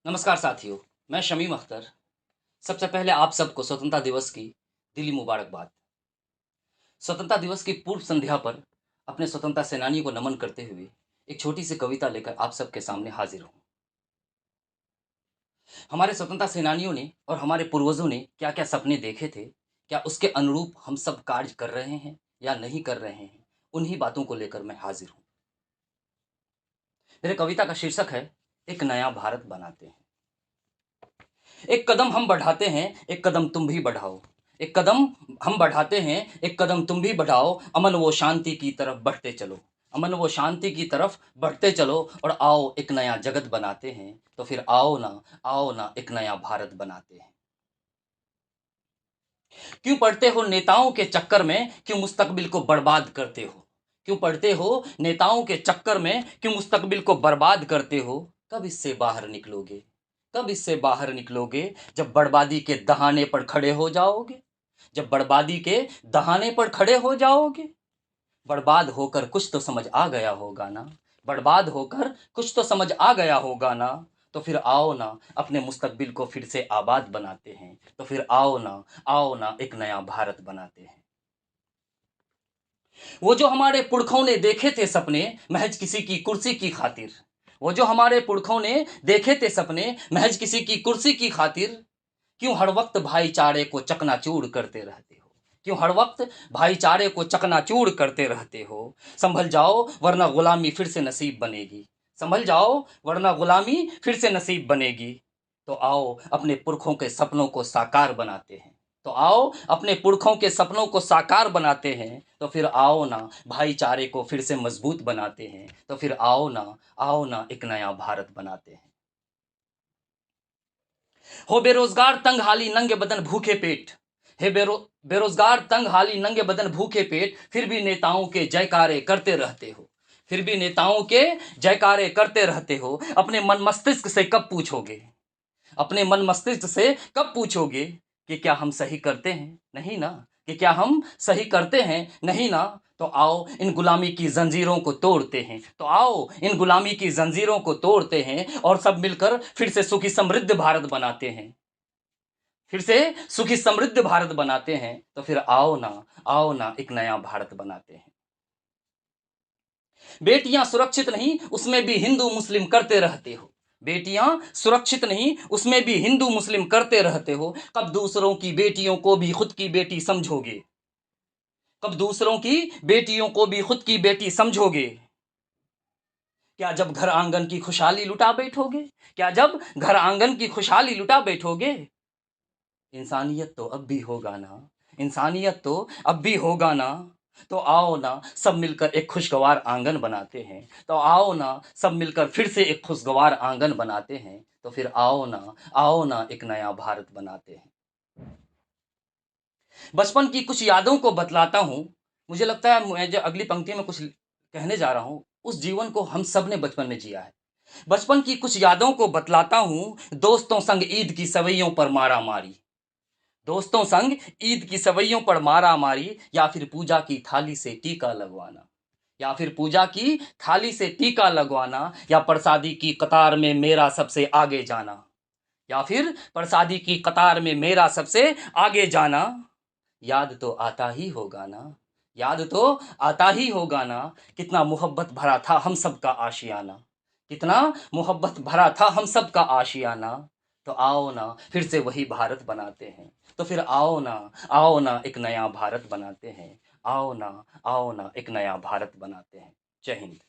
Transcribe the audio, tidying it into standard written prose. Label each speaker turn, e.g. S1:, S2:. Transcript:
S1: नमस्कार साथियों, मैं शमीम अख्तर। सबसे पहले आप सबको स्वतंत्रता दिवस की दिली मुबारकबाद। स्वतंत्रता दिवस की पूर्व संध्या पर अपने स्वतंत्रता सेनानियों को नमन करते हुए एक छोटी सी कविता लेकर आप सबके सामने हाजिर हूँ। हमारे स्वतंत्रता सेनानियों ने और हमारे पूर्वजों ने क्या-क्या सपने देखे थे, क्या उसके अनुरूप हम सब कार्य कर रहे हैं या नहीं कर रहे हैं, उन्हीं बातों को लेकर मैं हाजिर हूँ। मेरे कविता का शीर्षक है, एक नया भारत बनाते हैं। एक कदम हम बढ़ाते हैं, एक कदम तुम भी बढ़ाओ। एक कदम हम बढ़ाते हैं, एक कदम तुम भी बढ़ाओ। अमन व शांति की तरफ बढ़ते चलो। अमन व शांति की तरफ बढ़ते चलो और आओ एक नया जगत बनाते हैं। तो फिर आओ ना एक नया भारत बनाते हैं। क्यों पढ़ते हो नेताओं के चक्कर में, क्यों मुस्तकबिल को बर्बाद करते हो? क्यों पढ़ते हो नेताओं के चक्कर में, क्यों मुस्तकबिल को बर्बाद करते हो? कब इससे बाहर निकलोगे? कब इससे बाहर निकलोगे? जब बर्बादी के दहाने पर खड़े हो जाओगे? जब बर्बादी के दहाने पर खड़े हो जाओगे? बर्बाद होकर कुछ तो समझ आ गया होगा ना। बर्बाद होकर कुछ तो समझ आ गया होगा ना। तो फिर आओ ना अपने मुस्तकबिल को फिर से आबाद बनाते हैं। तो फिर आओ ना एक नया भारत बनाते हैं। वो जो हमारे पुरखों ने देखे थे सपने, महज किसी की कुर्सी की खातिर। वो जो हमारे पुरखों ने देखे थे सपने, महज किसी की कुर्सी की खातिर। क्यों हर वक्त भाईचारे को चकनाचूर करते रहते हो? क्यों हर वक्त भाईचारे को चकनाचूर करते रहते हो? संभल जाओ वरना गुलामी फिर से नसीब बनेगी। संभल जाओ वरना गुलामी फिर से नसीब बनेगी। तो आओ अपने पुरखों के सपनों को साकार बनाते हैं। तो आओ अपने पुरखों के सपनों को साकार बनाते हैं। तो फिर आओ ना भाईचारे को फिर से मजबूत बनाते हैं। तो फिर आओ ना एक नया भारत बनाते हैं। हो बेरोजगार तंग हाली नंगे बदन भूखे पेट। हे बेरोजगार तंग हाली नंगे बदन भूखे पेट, फिर भी नेताओं के जयकारे करते रहते हो। फिर भी नेताओं के जयकारे करते रहते हो। अपने मन मस्तिष्क से कब पूछोगे? अपने मन मस्तिष्क से कब पूछोगे कि क्या हम सही करते हैं? नहीं ना। कि क्या हम सही करते हैं? नहीं ना। तो आओ इन गुलामी की जंजीरों को तोड़ते हैं। तो आओ इन गुलामी की जंजीरों को तोड़ते हैं और सब मिलकर फिर से सुखी समृद्ध भारत बनाते हैं। फिर से सुखी समृद्ध भारत बनाते हैं। तो फिर आओ ना एक नया भारत बनाते हैं। बेटियां सुरक्षित नहीं उसमें भी हिंदू मुस्लिम करते रहते हो। बेटियां सुरक्षित नहीं उसमें भी हिंदू मुस्लिम करते रहते हो। कब दूसरों की बेटियों को भी खुद की बेटी समझोगे? कब दूसरों की बेटियों को भी खुद की बेटी समझोगे? क्या जब घर आंगन की खुशहाली लुटा बैठोगे? क्या जब घर आंगन की खुशहाली लुटा बैठोगे? इंसानियत तो अब भी होगा ना। इंसानियत तो अब भी होगा ना। तो आओ ना सब मिलकर एक खुशगवार आंगन बनाते हैं। तो आओ ना सब मिलकर फिर से एक खुशगवार आंगन बनाते हैं। तो फिर आओ ना एक नया भारत बनाते हैं। बचपन की कुछ यादों को बतलाता हूँ। मुझे लगता है मैं जो अगली पंक्ति में कुछ कहने जा रहा हूँ, उस जीवन को हम सब ने बचपन में जिया है। बचपन की कुछ यादों को बतलाता हूँ, दोस्तों संग ईद की सवैयों पर मारा-मारी। दोस्तों संग ईद की सवैयों पर मारा मारी, या फिर पूजा की थाली से टीका लगवाना। या फिर पूजा की थाली से टीका लगवाना, या प्रसादी की कतार में मेरा सबसे आगे जाना। या फिर प्रसादी की कतार में मेरा सबसे आगे जाना। याद तो आता ही होगा ना। याद तो आता ही होगा ना। कितना मोहब्बत भरा था हम सबका आशियाना। कितना मोहब्बत भरा था हम सबका आशियाना। तो आओ ना फिर से वही भारत बनाते हैं। तो फिर आओ ना एक नया भारत बनाते हैं। आओ ना एक नया भारत बनाते हैं। जय हिंद।